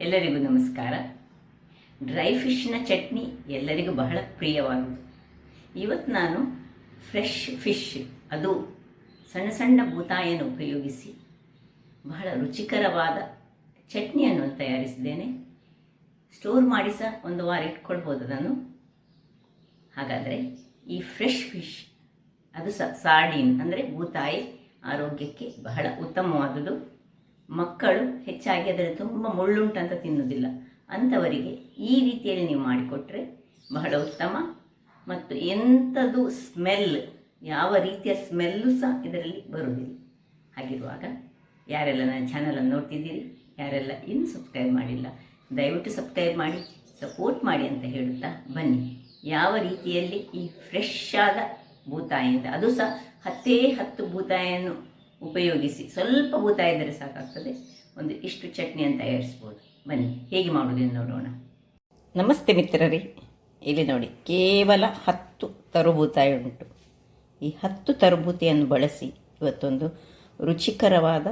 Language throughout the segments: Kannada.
ಎಲ್ಲರಿಗೂ ನಮಸ್ಕಾರ. ಡ್ರೈ ಫಿಶ್ನ ಚಟ್ನಿ ಎಲ್ಲರಿಗೂ ಬಹಳ ಪ್ರಿಯವಾದುದು. ಇವತ್ತು ನಾನು ಫ್ರೆಶ್ ಫಿಶ್, ಅದು ಸಣ್ಣ ಸಣ್ಣ ಬೂತಾಯನ್ನು ಉಪಯೋಗಿಸಿ ಬಹಳ ರುಚಿಕರವಾದ ಚಟ್ನಿಯನ್ನು ತಯಾರಿಸಿದ್ದೇನೆ. ಸ್ಟೋರ್ ಮಾಡಿ ಸಹ ಒಂದು ವಾರ ಇಟ್ಕೊಳ್ಬೋದು ನಾನು. ಹಾಗಾದರೆ ಈ ಫ್ರೆಶ್ ಫಿಶ್, ಅದು ಸಹ ಸಾರ್ಡಿನ್ ಅಂದರೆ ಬೂತಾಯಿ, ಆರೋಗ್ಯಕ್ಕೆ ಬಹಳ ಉತ್ತಮವಾದುದು. ಮಕ್ಕಳು ಹೆಚ್ಚಾಗಿ ಅದರಲ್ಲಿ ತುಂಬ ಮುಳ್ಳುಂಟಂತ ತಿನ್ನೋದಿಲ್ಲ. ಅಂಥವರಿಗೆ ಈ ರೀತಿಯಲ್ಲಿ ನೀವು ಮಾಡಿಕೊಟ್ರೆ ಬಹಳ ಉತ್ತಮ. ಮತ್ತು ಎಂಥದ್ದು ಸ್ಮೆಲ್, ಯಾವ ರೀತಿಯ ಸ್ಮೆಲ್ಲು ಸಹ ಇದರಲ್ಲಿ ಬರುವುದಿಲ್ಲ. ಹಾಗಿರುವಾಗ ಯಾರೆಲ್ಲ ನನ್ನ ಚಾನಲನ್ನು ನೋಡ್ತಿದ್ದೀರಿ, ಯಾರೆಲ್ಲ ಇನ್ನೂ ಸಬ್ಸ್ಕ್ರೈಬ್ ಮಾಡಿಲ್ಲ, ದಯವಿಟ್ಟು ಸಬ್ಸ್ಕ್ರೈಬ್ ಮಾಡಿ, ಸಪೋರ್ಟ್ ಮಾಡಿ ಅಂತ ಹೇಳುತ್ತಾ ಬನ್ನಿ. ಯಾವ ರೀತಿಯಲ್ಲಿ ಈ ಫ್ರೆಶ್ ಆದ ಬೂತಾಯಿಯಿಂದ, ಅದು ಸಹ 10 ಬೂತಾಯಿಯನ್ನು ಉಪಯೋಗಿಸಿ, ಸ್ವಲ್ಪ ಬೂತಾಯಿ ಇದ್ದರೆ ಸಾಕಾಗ್ತದೆ, ಒಂದು ಇಷ್ಟು ಚಟ್ನಿಯನ್ನು ತಯಾರಿಸ್ಬೋದು. ಬನ್ನಿ ಹೇಗೆ ಮಾಡೋದನ್ನು ನೋಡೋಣ. ನಮಸ್ತೆ ಮಿತ್ರರೇ, ಇಲ್ಲಿ ನೋಡಿ, ಕೇವಲ 10 ತರುಬೂತಾಯಿ ಉಂಟು. ಈ 10 ತರುಬೂತೆಯನ್ನು ಬಳಸಿ ಇವತ್ತೊಂದು ರುಚಿಕರವಾದ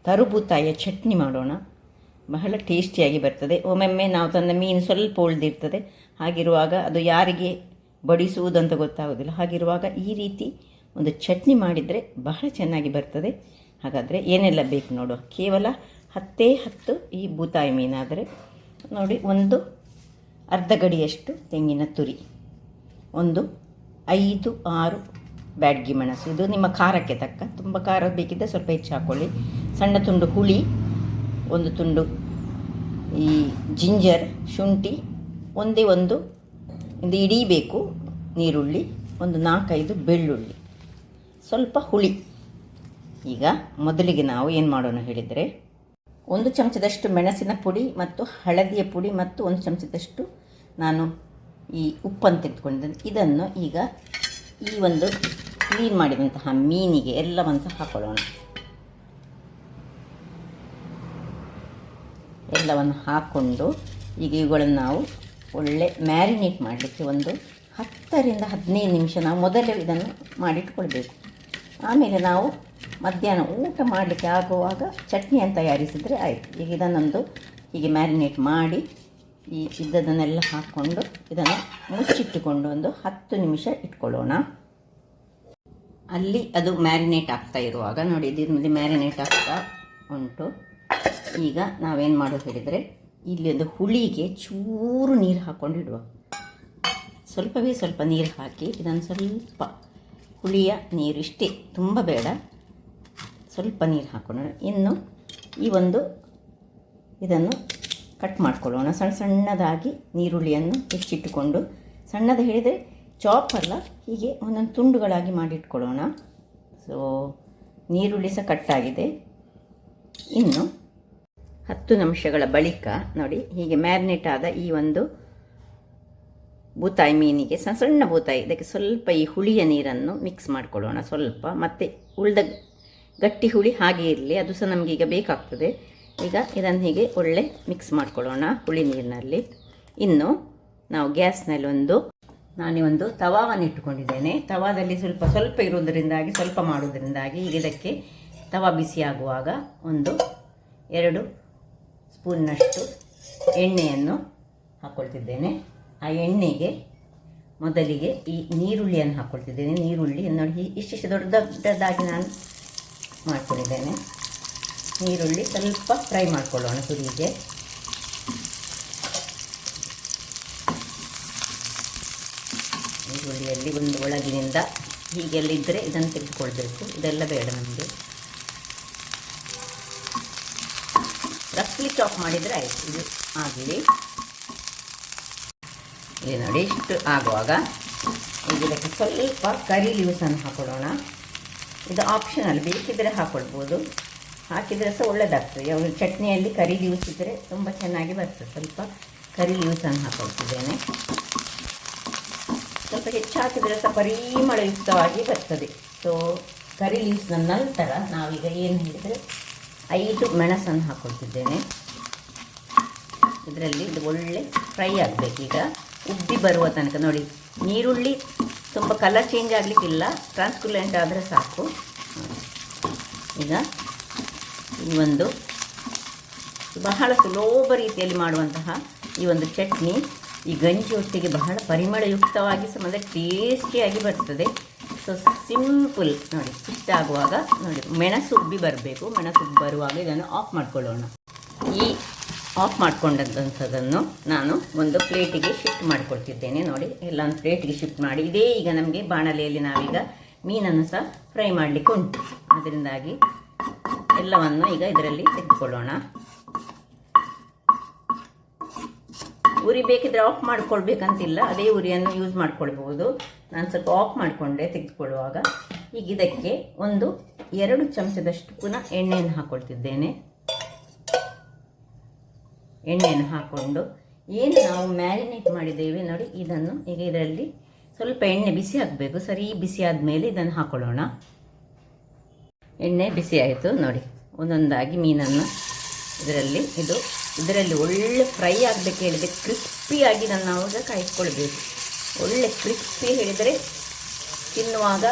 ತರುಬೂತಾಯಿಯ ಚಟ್ನಿ ಮಾಡೋಣ. ಬಹಳ ಟೇಸ್ಟಿಯಾಗಿ ಬರ್ತದೆ. ಒಮ್ಮೊಮ್ಮೆ ನಾವು ತಂದ ಮೀನು ಸ್ವಲ್ಪ ಉಳಿದಿರ್ತದೆ. ಹಾಗಿರುವಾಗ ಅದು ಯಾರಿಗೆ ಬಡಿಸುವುದಂತ ಗೊತ್ತಾಗೋದಿಲ್ಲ. ಹಾಗಿರುವಾಗ ಈ ರೀತಿ ಒಂದು ಚಟ್ನಿ ಮಾಡಿದರೆ ಬಹಳ ಚೆನ್ನಾಗಿ ಬರ್ತದೆ. ಹಾಗಾದರೆ ಏನೆಲ್ಲ ಬೇಕು ನೋಡುವ. ಕೇವಲ 10 ಈ ಬೂತಾಯಿ ಮೀನಾದರೆ ನೋಡಿ, ಒಂದು ಅರ್ಧ ಗಡಿಯಷ್ಟು ತೆಂಗಿನ ತುರಿ, ಒಂದು 5-6 ಬ್ಯಾಡಗಿ ಮೆಣಸು, ಇದು ನಿಮ್ಮ ಖಾರಕ್ಕೆ ತಕ್ಕ. ತುಂಬ ಖಾರ ಬೇಕಿದ್ದರೆ ಸ್ವಲ್ಪ ಹೆಚ್ಚು ಹಾಕ್ಕೊಳ್ಳಿ. ಸಣ್ಣ ತುಂಡು ಹುಳಿ, ಒಂದು ತುಂಡು ಈ ಜಿಂಜರ್, ಶುಂಠಿ, ಒಂದು ಇಡೀ ಬೇಕು ನೀರುಳ್ಳಿ, ಒಂದು 4-5 ಬೆಳ್ಳುಳ್ಳಿ, ಸ್ವಲ್ಪ ಹುಳಿ. ಈಗ ಮೊದಲಿಗೆ ನಾವು ಏನು ಮಾಡೋಣ ಹೇಳಿದರೆ, 1 ಚಮಚದಷ್ಟು ಮೆಣಸಿನ ಪುಡಿ ಮತ್ತು ಹಳದಿಯ ಪುಡಿ ಮತ್ತು 1 ಚಮಚದಷ್ಟು ನಾನು ಈ ಉಪ್ಪನ್ನು ತೆಗೆದುಕೊಂಡಿದ್ದೇನೆ. ಇದನ್ನು ಈಗ ಈ ಒಂದು ಕ್ಲೀನ್ ಮಾಡಿದಂತಹ ಮೀನಿಗೆ ಎಲ್ಲವನ್ನು ಹಾಕೊಳ್ಳೋಣ. ಎಲ್ಲವನ್ನು ಹಾಕ್ಕೊಂಡು ಈಗ ಇವುಗಳನ್ನು ನಾವು ಒಳ್ಳೆ ಮ್ಯಾರಿನೇಟ್ ಮಾಡಲಿಕ್ಕೆ ಒಂದು 10-15 ನಿಮಿಷ ನಾವು ಮೊದಲೇ ಇದನ್ನು ಮಾಡಿಟ್ಕೊಳ್ಬೇಕು. ಆಮೇಲೆ ನಾವು ಮಧ್ಯಾಹ್ನ ಊಟ ಮಾಡಲಿಕ್ಕೆ ಆಗುವಾಗ ಚಟ್ನಿಯನ್ನು ತಯಾರಿಸಿದರೆ ಆಯಿತು. ಈಗ ಇದನ್ನೊಂದು ಹೀಗೆ ಮ್ಯಾರಿನೇಟ್ ಮಾಡಿ ಇದ್ದದನ್ನೆಲ್ಲ ಹಾಕ್ಕೊಂಡು ಇದನ್ನು ಮುಚ್ಚಿಟ್ಟುಕೊಂಡು ಒಂದು 10 ನಿಮಿಷ ಇಟ್ಕೊಳ್ಳೋಣ. ಅಲ್ಲಿ ಅದು ಮ್ಯಾರಿನೇಟ್ ಆಗ್ತಾ ಇರುವಾಗ ನೋಡಿ, ಇದ್ರ ಮ್ಯಾರಿನೇಟ್ ಆಗ್ತಾ ಉಂಟು. ಈಗ ನಾವೇನು ಮಾಡೋದು ಹೇಳಿದರೆ, ಇಲ್ಲಿ ಒಂದು ಹುಳಿಗೆ ಚೂರು ನೀರು ಹಾಕ್ಕೊಂಡು ಇಡುವ. ಸ್ವಲ್ಪವೇ ಸ್ವಲ್ಪ ನೀರು ಹಾಕಿ ಇದನ್ನು ಸ್ವಲ್ಪ ಹುಳಿಯ ನೀರು, ಇಷ್ಟೇ, ತುಂಬ ಬೇಡ, ಸ್ವಲ್ಪ ನೀರು ಹಾಕ್ಕೊಳ್ಳೋಣ. ಇನ್ನು ಈ ಒಂದು ಇದನ್ನು ಕಟ್ ಮಾಡ್ಕೊಳ್ಳೋಣ ಸಣ್ಣ ಸಣ್ಣದಾಗಿ. ನೀರುಳ್ಳಿಯನ್ನು ಹೆಚ್ಚಿಟ್ಟುಕೊಂಡು, ಸಣ್ಣದು ಹೇಳಿದರೆ ಚಾಪ್ ಅಲ್ಲ, ಹೀಗೆ ಒಂದೊಂದು ತುಂಡುಗಳಾಗಿ ಮಾಡಿಟ್ಕೊಳ್ಳೋಣ. ಸೊ ನೀರುಳ್ಳಿ ಸಹ ಕಟ್ಟಾಗಿದೆ. ಇನ್ನು 10 ನಿಮಿಷಗಳ ಬಳಿಕ ನೋಡಿ, ಹೀಗೆ ಮ್ಯಾರಿನೇಟ್ ಆದ ಈ ಒಂದು ಬೂತಾಯಿ ಮೀನಿಗೆ, ಸಣ್ಣ ಸಣ್ಣ ಬೂತಾಯಿ, ಇದಕ್ಕೆ ಸ್ವಲ್ಪ ಈ ಹುಳಿಯ ನೀರನ್ನು ಮಿಕ್ಸ್ ಮಾಡಿಕೊಳ್ಳೋಣ ಸ್ವಲ್ಪ. ಮತ್ತು ಉಳಿದ ಗಟ್ಟಿ ಹುಳಿ ಹಾಗೆ ಇರಲಿ, ಅದು ಸಹ ನಮಗೆ ಈಗ ಬೇಕಾಗ್ತದೆ. ಈಗ ಇದನ್ನು ಹೀಗೆ ಒಳ್ಳೆ ಮಿಕ್ಸ್ ಮಾಡ್ಕೊಳ್ಳೋಣ ಹುಳಿ ನೀರಿನಲ್ಲಿ. ಇನ್ನು ನಾವು ಗ್ಯಾಸ್ನಲ್ಲಿ ನಾನೇ ಒಂದು ತವಾವನ್ನು ಇಟ್ಟುಕೊಂಡಿದ್ದೇನೆ. ತವಾದಲ್ಲಿ ಸ್ವಲ್ಪ ಇರುವುದರಿಂದಾಗಿ, ಸ್ವಲ್ಪ ಮಾಡುವುದರಿಂದಾಗಿ ಈಗ ಇದಕ್ಕೆ ತವಾ ಬಿಸಿಯಾಗುವಾಗ 1-2 ಸ್ಪೂನ್ನಷ್ಟು ಎಣ್ಣೆಯನ್ನು ಹಾಕ್ಕೊಳ್ತಿದ್ದೇನೆ. ಆ ಎಣ್ಣೆಗೆ ಮೊದಲಿಗೆ ಈ ನೀರುಳ್ಳಿಯನ್ನು ಹಾಕ್ಕೊಳ್ತಿದ್ದೇನೆ. ನೀರುಳ್ಳಿ ನೋಡಿ, ಇಷ್ಟಿಷ್ಟು ದೊಡ್ಡದಾಗಿ ನಾನು ಮಾಡ್ಕೊಂಡಿದ್ದೇನೆ. ನೀರುಳ್ಳಿ ಸ್ವಲ್ಪ ಫ್ರೈ ಮಾಡ್ಕೊಳ್ಳೋಣ ತುರಿಗೆ. ಈರುಳ್ಳಿಯಲ್ಲಿ ಒಂದು ಒಳಗಿನಿಂದ ಹೀಗೆಲ್ಲ ಇದ್ದರೆ ಇದನ್ನು ತೆಗೆದುಕೊಳ್ಬೇಕು. ಇದೆಲ್ಲ ಬೇಡ ನಮಗೆ. ರಫ್ಲಿ ಚಾಪ್ ಮಾಡಿದರೆ ಆಯಿತು. ಇದು ಆಗಲಿ. ಇದು ನೋಡಿ, ಇಷ್ಟು ಆಗುವಾಗ ಈಗ ಇದಕ್ಕೆ ಸ್ವಲ್ಪ ಕರಿ ಲೀವ್ಸನ್ನು ಹಾಕೊಳ್ಳೋಣ. ಇದು ಆಪ್ಷನಲ್, ಬೇಕಿದ್ದರೆ ಹಾಕ್ಕೊಳ್ಬೋದು, ಹಾಕಿದರೆ ಸಹ ಒಳ್ಳೆಯದಾಗ್ತದೆ. ಯಾವಾಗ ಚಟ್ನಿಯಲ್ಲಿ ಕರಿ ಲೀವ್ಸ್ ಇದ್ದರೆ ತುಂಬ ಚೆನ್ನಾಗಿ ಬರ್ತದೆ. ಸ್ವಲ್ಪ ಕರಿ ಲೀವ್ಸನ್ನು ಹಾಕ್ಕೊಳ್ತಿದ್ದೇನೆ. ಸ್ವಲ್ಪ ಹೆಚ್ಚು ಹಾಕಿದರೆ ಸಹ ಪರಿಮಳಯುಕ್ತವಾಗಿ ಬರ್ತದೆ. ಸೊ ಕರಿ ಲೀವ್ಸ್ನ ನಂತರ ನಾವೀಗ ಏನು ಹೇಳಿದರೆ 5 ಮೆಣಸನ್ನು ಹಾಕ್ಕೊಳ್ತಿದ್ದೇನೆ. ಇದರಲ್ಲಿ ಇದು ಒಳ್ಳೆ ಫ್ರೈ ಆಗಬೇಕು. ಈಗ ಉಬ್ಬಿ ಬರುವ ತನಕ ನೋಡಿ, ನೀರುಳ್ಳಿ ತುಂಬ ಕಲರ್ ಚೇಂಜ್ ಆಗಲಿಕ್ಕಿಲ್ಲ, ಟ್ರಾನ್ಸ್ಪರೆಂಟ್ ಆದರೆ ಸಾಕು. ಈಗ ಈ ಒಂದು ಬಹಳ ಸುಲಭ ರೀತಿಯಲ್ಲಿ ಮಾಡುವಂತಹ ಈ ಒಂದು ಚಟ್ನಿ ಈ ಗಂಜಿ ಹೊತ್ತಿಗೆ ಬಹಳ ಪರಿಮಳಯುಕ್ತವಾಗಿ ಮತ್ತು ಟೇಸ್ಟಿಯಾಗಿ ಬರ್ತದೆ. ಸೊ ಸಿಂಪಲ್ ನೋಡಿ. ಇಷ್ಟ ಆಗುವಾಗ ನೋಡಿ ಮೆಣಸು ಉಬ್ಬಿ ಬರಬೇಕು. ಮೆಣಸು ಉಬ್ಬಿ ಬರುವಾಗ ಇದನ್ನು ಆಫ್ ಮಾಡ್ಕೊಳ್ಳೋಣ. ಈ ಆಫ್ ಮಾಡ್ಕೊಂಡಂಥದ್ದನ್ನು ನಾನು ಒಂದು ಪ್ಲೇಟಿಗೆ ಶಿಫ್ಟ್ ಮಾಡಿಕೊಳ್ತಿದ್ದೇನೆ. ನೋಡಿ ಎಲ್ಲ ಒಂದು ಪ್ಲೇಟಿಗೆ ಶಿಫ್ಟ್ ಮಾಡಿ, ಇದೇ ಈಗ ನಮಗೆ ಬಾಣಲೆಯಲ್ಲಿ ನಾವೀಗ ಮೀನನ್ನು ಸಹ ಫ್ರೈ ಮಾಡಲಿಕ್ಕೆ ಉಂಟು. ಅದರಿಂದಾಗಿ ಎಲ್ಲವನ್ನು ಈಗ ಇದರಲ್ಲಿ ತೆಗೆದುಕೊಳ್ಳೋಣ. ಉರಿ ಬೇಕಿದ್ರೆ ಆಫ್ ಮಾಡ್ಕೊಳ್ಬೇಕಂತಿಲ್ಲ, ಅದೇ ಉರಿಯನ್ನು ಯೂಸ್ ಮಾಡ್ಕೊಳ್ಬೋದು. ನಾನು ಸ್ವಲ್ಪ ಆಫ್ ಮಾಡಿಕೊಂಡೆ ತೆಗೆದುಕೊಳ್ಳುವಾಗ. ಈಗ ಇದಕ್ಕೆ 2 ಚಮಚದಷ್ಟು ಪುನಃ ಎಣ್ಣೆಯನ್ನು ಹಾಕ್ಕೊಳ್ತಿದ್ದೇನೆ. ಎಣ್ಣೆಯನ್ನು ಹಾಕ್ಕೊಂಡು ಏನು ನಾವು ಮ್ಯಾರಿನೇಟ್ ಮಾಡಿದ್ದೇವೆ ನೋಡಿ, ಇದನ್ನು ಈಗ ಇದರಲ್ಲಿ ಸ್ವಲ್ಪ ಎಣ್ಣೆ ಬಿಸಿ ಆಗಬೇಕು. ಸರಿ ಬಿಸಿ ಆದಮೇಲೆ ಇದನ್ನು ಹಾಕ್ಕೊಳ್ಳೋಣ. ಎಣ್ಣೆ ಬಿಸಿ ಆಯಿತು ನೋಡಿ. ಒಂದೊಂದಾಗಿ ಮೀನನ್ನು ಇದರಲ್ಲಿ ಒಳ್ಳೆ ಫ್ರೈ ಆಗಬೇಕು. ಹೇಳಿದರೆ ಕ್ರಿಸ್ಪಿಯಾಗಿ ನಾವು ಈಗ ಕಾಯಿಸ್ಕೊಳ್ಬೇಕು. ಒಳ್ಳೆ ಕ್ರಿಸ್ಪಿ ಹೇಳಿದರೆ ತಿನ್ನುವಾಗ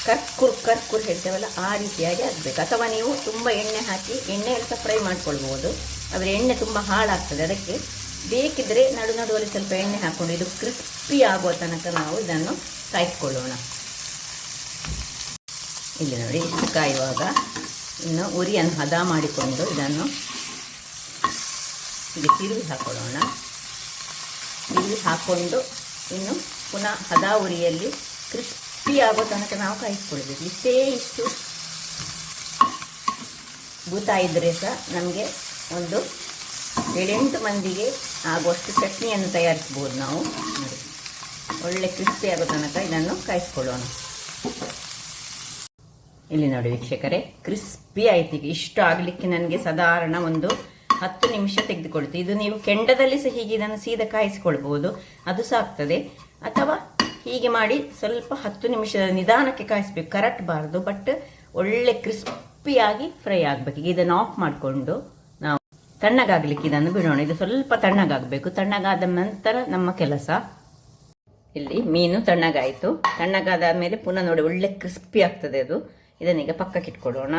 ಕರ್ಕುರ್ ಹೇಳ್ತೇವಲ್ಲ, ಆ ರೀತಿಯಾಗಿ ಆಗಬೇಕು. ಅಥವಾ ನೀವು ತುಂಬ ಎಣ್ಣೆ ಹಾಕಿ ಎಣ್ಣೆಯಲ್ಲಿ ಸಹ ಫ್ರೈ ಮಾಡ್ಕೊಳ್ಬೋದು. ಆದರೆ ಎಣ್ಣೆ ತುಂಬ ಹಾಳಾಗ್ತದೆ. ಅದಕ್ಕೆ ಬೇಕಿದ್ದರೆ ನಡುವಲ್ಲಿ ಸ್ವಲ್ಪ ಎಣ್ಣೆ ಹಾಕ್ಕೊಂಡು ಇದು ಕ್ರಿಸ್ಪಿ ಆಗುವ ತನಕ ನಾವು ಇದನ್ನು ಕಾಯಿಸ್ಕೊಳ್ಳೋಣ. ಇಲ್ಲಿ ನೋಡಿ, ಇಷ್ಟು ಕಾಯುವಾಗ ಇನ್ನು ಉರಿಯನ್ನು ಹದ ಮಾಡಿಕೊಂಡು ಇದನ್ನು ಹೀಗೆ ತಿರುಗಿ ಹಾಕೊಳ್ಳೋಣ. ತಿರುಗಿ ಹಾಕ್ಕೊಂಡು ಇನ್ನು ಪುನಃ ಹದ ಉರಿಯಲ್ಲಿ ಕ್ರಿಸ್ಪಿ ಆಗೋ ತನಕ ನಾವು ಕಾಯಿಸ್ಕೊಳ್ಬೇಕು. ಇಷ್ಟು ಭೂತ ಇದ್ದರೆ ಸಹ ನಮಗೆ ಒಂದು 7-8 ಮಂದಿಗೆ ಆಗುವಷ್ಟು ಚಟ್ನಿಯನ್ನು ತಯಾರಿಸ್ಬೋದು ನಾವು. ನೋಡಿ ಒಳ್ಳೆ ಕ್ರಿಸ್ಪಿ ಆಗೋ ತನಕ ಇದನ್ನು ಕಾಯಿಸ್ಕೊಳ್ಳೋಣ. ಇಲ್ಲಿ ನೋಡಿ ವೀಕ್ಷಕರೇ, ಕ್ರಿಸ್ಪಿ ಆಯ್ತು. ಈಗ ಇಷ್ಟು ಆಗಲಿಕ್ಕೆ ನನಗೆ ಸಾಧಾರಣ 10 ನಿಮಿಷ ತೆಗೆದುಕೊಳ್ತೀವಿ. ಇದು ನೀವು ಕೆಂಡದಲ್ಲಿ ಸಹ ಹೀಗೆ ಇದನ್ನು ಸೀದಾ ಕಾಯಿಸ್ಕೊಳ್ಬೋದು, ಅದು ಸಹ ಆಗ್ತದೆ. ಅಥವಾ ಹೀಗೆ ಮಾಡಿ ಸ್ವಲ್ಪ 10 ನಿಮಿಷದ ನಿಧಾನಕ್ಕೆ ಕಾಯಿಸ್ಬೇಕು, ಕರಟಬಾರ್ದು. ಬಟ್ ಒಳ್ಳೆ ಕ್ರಿಸ್ಪಿಯಾಗಿ ಫ್ರೈ ಆಗಬೇಕು. ಈಗ ಇದನ್ನು ಆಫ್ ಮಾಡಿಕೊಂಡು ನಾವು ತಣ್ಣಗಾಗಲಿಕ್ಕೆ ಇದನ್ನು ಬಿಡೋಣ. ಇದು ಸ್ವಲ್ಪ ತಣ್ಣಗಾಗಬೇಕು. ತಣ್ಣಗಾದ ನಂತರ ನಮ್ಮ ಕೆಲಸ. ಇಲ್ಲಿ ಮೀನು ತಣ್ಣಗಾಯಿತು. ತಣ್ಣಗಾದ ಮೇಲೆ ಪುನಃ ನೋಡಿ ಒಳ್ಳೆ ಕ್ರಿಸ್ಪಿ ಆಗ್ತದೆ ಅದು. ಇದನ್ನೀಗ ಪಕ್ಕಕ್ಕೆ ಇಟ್ಕೊಡೋಣ.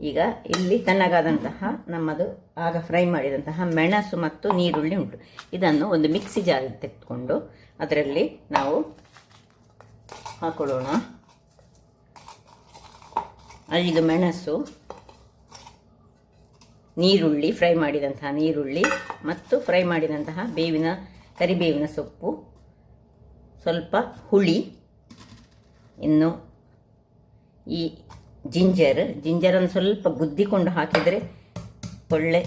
ಈಗ ಇಲ್ಲಿ ತಣ್ಣಗಾದಂತಹ ನಮ್ಮದು ಆಗ ಫ್ರೈ ಮಾಡಿದಂತಹ ಮೆಣಸು ಮತ್ತು ನೀರುಳ್ಳಿ ಉಂಟು. ಇದನ್ನು ಒಂದು ಮಿಕ್ಸಿ ಜಾರಿಗೆ ತೆಗೆದುಕೊಂಡು ಅದರಲ್ಲಿ ನಾವು ಹಾಕೊಳ್ಳೋಣ. ಈಗ ಮೆಣಸು, ನೀರುಳ್ಳಿ, ಫ್ರೈ ಮಾಡಿದಂತಹ ನೀರುಳ್ಳಿ ಮತ್ತು ಫ್ರೈ ಮಾಡಿದಂತಹ ಕರಿಬೇವಿನ ಸೊಪ್ಪು, ಸ್ವಲ್ಪ ಹುಳಿ, ಇನ್ನು ಈ ಜಿಂಜರನ್ನು ಸ್ವಲ್ಪ ಗುದ್ದಿಕೊಂಡು ಹಾಕಿದರೆ ಒಳ್ಳೆ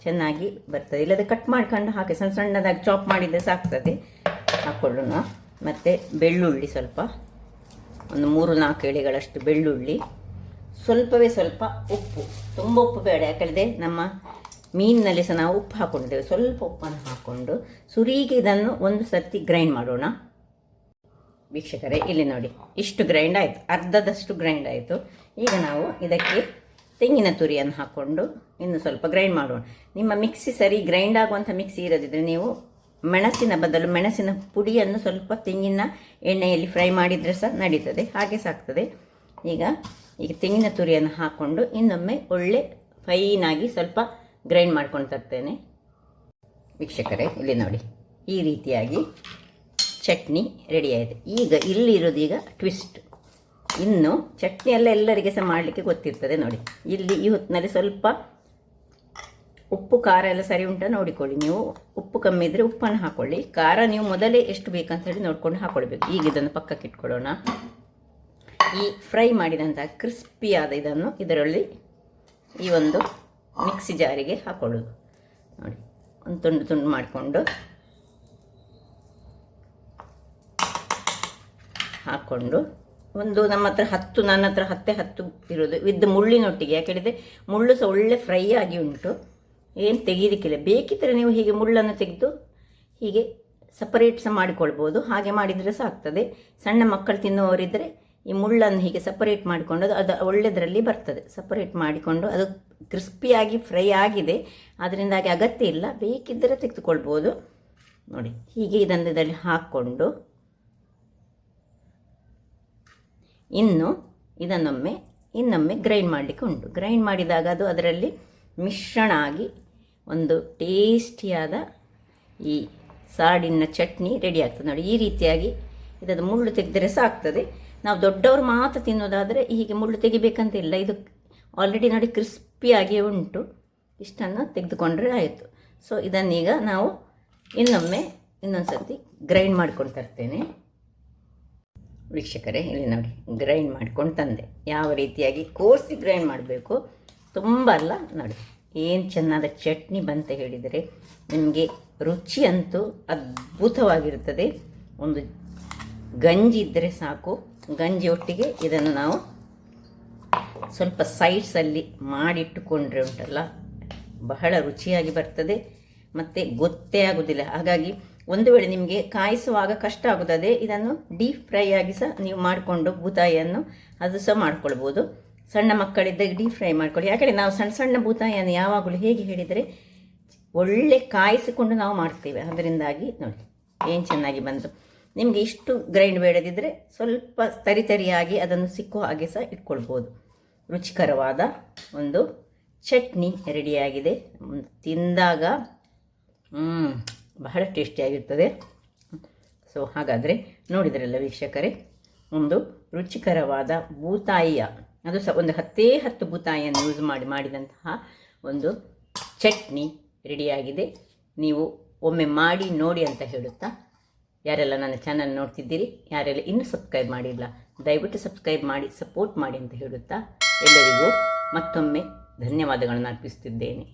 ಚೆನ್ನಾಗಿ ಬರ್ತದೆ. ಇಲ್ಲದೆ ಕಟ್ ಮಾಡ್ಕೊಂಡು ಹಾಕಿ ಸಣ್ಣದಾಗಿ ಚಾಪ್ ಮಾಡಿದರೆ ಸಾಕ್ತದೆ. ಹಾಕ್ಕೊಳ್ಳೋಣ. ಮತ್ತು ಬೆಳ್ಳುಳ್ಳಿ ಸ್ವಲ್ಪ 3-4 ಎಳೆಗಳಷ್ಟು ಬೆಳ್ಳುಳ್ಳಿ, ಸ್ವಲ್ಪವೇ ಸ್ವಲ್ಪ ಉಪ್ಪು, ತುಂಬ ಉಪ್ಪು ಬೇಡ. ಯಾಕಂದರೆ ನಮ್ಮ ಮೀನಿನಲ್ಲಿ ಸಹ ನಾವು ಉಪ್ಪು ಹಾಕ್ಕೊಂಡಿದ್ದೇವೆ. ಸ್ವಲ್ಪ ಉಪ್ಪನ್ನು ಹಾಕ್ಕೊಂಡು ಸುರಿಗೆ ಇದನ್ನು ಒಂದು ಸರ್ತಿ ಗ್ರೈಂಡ್ ಮಾಡೋಣ. ವೀಕ್ಷಕರೇ ಇಲ್ಲಿ ನೋಡಿ, ಇಷ್ಟು ಗ್ರೈಂಡ್ ಆಯಿತು, ಅರ್ಧದಷ್ಟು ಗ್ರೈಂಡ್ ಆಯಿತು. ಈಗ ನಾವು ಇದಕ್ಕೆ ತೆಂಗಿನ ತುರಿಯನ್ನು ಹಾಕ್ಕೊಂಡು ಇನ್ನು ಸ್ವಲ್ಪ ಗ್ರೈಂಡ್ ಮಾಡೋಣ. ನಿಮ್ಮ ಮಿಕ್ಸಿ ಸರಿ ಗ್ರೈಂಡ್ ಆಗುವಂಥ ಮಿಕ್ಸಿ ಇರೋದಿದ್ರೆ ನೀವು ಮೆಣಸಿನ ಬದಲು ಮೆಣಸಿನ ಪುಡಿಯನ್ನು ಸ್ವಲ್ಪ ತೆಂಗಿನ ಎಣ್ಣೆಯಲ್ಲಿ ಫ್ರೈ ಮಾಡಿದರೆ ಸಹ ನಡೀತದೆ, ಹಾಗೆ ಸಾಕ್ತದೆ. ಈಗ ತೆಂಗಿನ ತುರಿಯನ್ನು ಹಾಕ್ಕೊಂಡು ಇನ್ನೊಮ್ಮೆ ಒಳ್ಳೆ ಫೈನಾಗಿ ಸ್ವಲ್ಪ ಗ್ರೈಂಡ್ ಮಾಡ್ಕೊಂಡು ತರ್ತೇನೆ. ವೀಕ್ಷಕರೇ ಇಲ್ಲಿ ನೋಡಿ, ಈ ರೀತಿಯಾಗಿ ಚಟ್ನಿ ರೆಡಿ ಆಯಿತು. ಈಗ ಇಲ್ಲಿರೋದು ಈಗ ಟ್ವಿಸ್ಟ್. ಇನ್ನು ಚಟ್ನಿ ಎಲ್ಲರಿಗೆ ಸಹ ಮಾಡಲಿಕ್ಕೆ ಗೊತ್ತಿರ್ತದೆ. ನೋಡಿ ಇಲ್ಲಿ ಈ ಹೊತ್ತಿನಲ್ಲಿ ಸ್ವಲ್ಪ ಉಪ್ಪು ಖಾರ ಎಲ್ಲ ಸರಿ ಉಂಟಾ ನೋಡಿಕೊಳ್ಳಿ. ನೀವು ಉಪ್ಪು ಕಮ್ಮಿ ಇದ್ದರೆ ಉಪ್ಪನ್ನು ಹಾಕ್ಕೊಳ್ಳಿ. ಖಾರ ನೀವು ಮೊದಲೇ ಎಷ್ಟು ಬೇಕಂತ ಹೇಳಿ ನೋಡ್ಕೊಂಡು ಹಾಕ್ಕೊಳ್ಬೇಕು. ಈಗ ಇದನ್ನು ಪಕ್ಕಕ್ಕೆ ಇಟ್ಕೊಳ್ಳೋಣ. ಈ ಫ್ರೈ ಮಾಡಿದಂಥ ಕ್ರಿಸ್ಪಿಯಾದ ಇದನ್ನು ಇದರಲ್ಲಿ ಈ ಒಂದು ಮಿಕ್ಸಿ ಜಾರಿಗೆ ಹಾಕ್ಕೊಳ್ಳೋದು. ನೋಡಿ ಒಂದು ತುಂಡು ತುಂಡು ಮಾಡಿಕೊಂಡು ಹಾಕ್ಕೊಂಡು ನಮ್ಮ ಹತ್ರ 10, ನನ್ನ ಹತ್ರ 10 ಇರೋದು ವಿದ್ ಮುಳ್ಳಿನೊಟ್ಟಿಗೆ. ಯಾಕೆ ಹೇಳಿದರೆ ಮುಳ್ಳು ಸಹ ಒಳ್ಳೆ ಫ್ರೈ ಆಗಿ ಉಂಟು, ಏನು ತೆಗೀಲಿಕ್ಕಿಲ್ಲ. ಬೇಕಿದ್ದರೆ ನೀವು ಹೀಗೆ ಮುಳ್ಳನ್ನು ತೆಗೆದು ಹೀಗೆ ಸಪರೇಟ್ ಸಹ ಮಾಡಿಕೊಳ್ಬೋದು. ಹಾಗೆ ಮಾಡಿದರೆ ಸಹ ಆಗ್ತದೆ. ಸಣ್ಣ ಮಕ್ಕಳು ತಿನ್ನುವವರಿದ್ದರೆ ಈ ಮುಳ್ಳನ್ನು ಹೀಗೆ ಸಪರೇಟ್ ಮಾಡಿಕೊಂಡು ಅದು ಒಳ್ಳೆದರಲ್ಲಿ ಬರ್ತದೆ. ಸಪರೇಟ್ ಮಾಡಿಕೊಂಡು ಅದು ಕ್ರಿಸ್ಪಿಯಾಗಿ ಫ್ರೈ ಆಗಿದೆ, ಅದರಿಂದಾಗಿ ಅಗತ್ಯ ಇಲ್ಲ. ಬೇಕಿದ್ದರೆ ತೆಗೆದುಕೊಳ್ಬೋದು. ನೋಡಿ ಹೀಗೆ ಇದರಲ್ಲಿ ಹಾಕ್ಕೊಂಡು ಇನ್ನೊಮ್ಮೆ ಗ್ರೈಂಡ್ ಮಾಡಲಿಕ್ಕೆ ಉಂಟು. ಗ್ರೈಂಡ್ ಮಾಡಿದಾಗ ಅದು ಅದರಲ್ಲಿ ಮಿಶ್ರಣ ಆಗಿ ಒಂದು ಟೇಸ್ಟಿಯಾದ ಈ ಸಾಡಿನ ಚಟ್ನಿ ರೆಡಿ ಆಗ್ತದೆ. ನೋಡಿ, ಈ ರೀತಿಯಾಗಿ ಇದನ್ನು ಮುಳ್ಳು ತೆಗೆದರೆ ಸಾಕ್ತದೆ. ನಾವು ದೊಡ್ಡವರು ಮಾತ್ರ ತಿನ್ನೋದಾದರೆ ಹೀಗೆ ಮುಳ್ಳು ತೆಗಿಬೇಕಂತ ಇಲ್ಲ. ಇದು ಆಲ್ರೆಡಿ ನೋಡಿ ಕ್ರಿಸ್ಪಿಯಾಗಿಯೇ ಉಂಟು. ಇಷ್ಟನ್ನು ತೆಗೆದುಕೊಂಡ್ರೆ ಆಯಿತು. ಸೊ ಇದನ್ನೀಗ ನಾವು ಇನ್ನೊಂದು ಸರ್ತಿ ಗ್ರೈಂಡ್ ಮಾಡ್ಕೊಂಡು ತರ್ತೇನೆ. ವೀಕ್ಷಕರೇ, ಇಲ್ಲಿ ನೋಡಿ ಗ್ರೈಂಡ್ ಮಾಡ್ಕೊಂಡು ತಂದೆ. ಯಾವ ರೀತಿಯಾಗಿ ಕೋರ್ಸಿ ಗ್ರೈಂಡ್ ಮಾಡಬೇಕು, ತುಂಬ ಅಲ್ಲ. ನೋಡಿ ಏನು ಚೆನ್ನಾದ ಚಟ್ನಿ ಬಂತ ಹೇಳಿದರೆ ನಿಮಗೆ ರುಚಿ ಅಂತೂ ಅದ್ಭುತವಾಗಿರುತ್ತದೆ. ಒಂದು ಗಂಜಿ ಇದ್ದರೆ ಸಾಕು. ಗಂಜಿ ಒಟ್ಟಿಗೆ ಇದನ್ನು ನಾವು ಸ್ವಲ್ಪ ಸೈಡ್ಸಲ್ಲಿ ಮಾಡಿಟ್ಟುಕೊಂಡ್ರೆ ಉಂಟಲ್ಲ, ಬಹಳ ರುಚಿಯಾಗಿ ಬರ್ತದೆ ಮತ್ತು ಗೊತ್ತೇ ಆಗೋದಿಲ್ಲ. ಹಾಗಾಗಿ ಒಂದು ವೇಳೆ ನಿಮಗೆ ಕಾಯಿಸುವಾಗ ಕಷ್ಟ ಆಗುತ್ತದೆ, ಇದನ್ನು ಡೀಪ್ ಫ್ರೈ ಆಗಿ ಸಹ ನೀವು ಮಾಡಿಕೊಂಡು ಬೂತಾಯಿಯನ್ನು ಅದು ಸಹ ಮಾಡ್ಕೊಳ್ಬೋದು. ಸಣ್ಣ ಮಕ್ಕಳಿದ್ದಾಗ ಡೀಪ್ ಫ್ರೈ ಮಾಡ್ಕೊಳ್ಳಿ. ಯಾಕಂದರೆ ನಾವು ಸಣ್ಣ ಸಣ್ಣ ಬೂತಾಯಿಯನ್ನು ಯಾವಾಗಲೂ ಹೇಗೆ ಹೇಳಿದರೆ ಒಳ್ಳೆ ಕಾಯಿಸಿಕೊಂಡು ನಾವು ಮಾಡ್ತೇವೆ. ಅದರಿಂದಾಗಿ ನೋಡಿ ಏನು ಚೆನ್ನಾಗಿ ಬಂತು. ನಿಮಗೆ ಇಷ್ಟು ಗ್ರೈಂಡ್ ಬೇಡದಿದ್ದರೆ ಸ್ವಲ್ಪ ತರಿಯಾಗಿ ಅದನ್ನು ಸಿಕ್ಕೋ ಹಾಗೆ ಸಹ ಇಟ್ಕೊಳ್ಬೋದು. ರುಚಿಕರವಾದ ಒಂದು ಚಟ್ನಿ ರೆಡಿಯಾಗಿದೆ. ತಿಂದಾಗ ಬಹಳ ಟೇಸ್ಟಿಯಾಗಿರ್ತದೆ. ಸೊ ಹಾಗಾದರೆ ನೋಡಿದ್ರಲ್ಲ ವೀಕ್ಷಕರೇ, ಒಂದು ರುಚಿಕರವಾದ ಬೂತಾಯಿಯ, ಅದು ಸಹ ಒಂದು 10 ಬೂತಾಯಿಯನ್ನು ಯೂಸ್ ಮಾಡಿದಂತಹ ಒಂದು ಚಟ್ನಿ ರೆಡಿಯಾಗಿದೆ. ನೀವು ಒಮ್ಮೆ ಮಾಡಿ ನೋಡಿ ಅಂತ ಹೇಳುತ್ತಾ, ಯಾರೆಲ್ಲ ನನ್ನ ಚಾನಲ್ ನೋಡ್ತಿದ್ದೀರಿ, ಯಾರೆಲ್ಲ ಇನ್ನೂ ಸಬ್ಸ್ಕ್ರೈಬ್ ಮಾಡಿಲ್ಲ, ದಯವಿಟ್ಟು ಸಬ್ಸ್ಕ್ರೈಬ್ ಮಾಡಿ ಸಪೋರ್ಟ್ ಮಾಡಿ ಅಂತ ಹೇಳುತ್ತಾ ಎಲ್ಲರಿಗೂ ಮತ್ತೊಮ್ಮೆ ಧನ್ಯವಾದಗಳನ್ನು ಅರ್ಪಿಸುತ್ತಿದ್ದೇನೆ.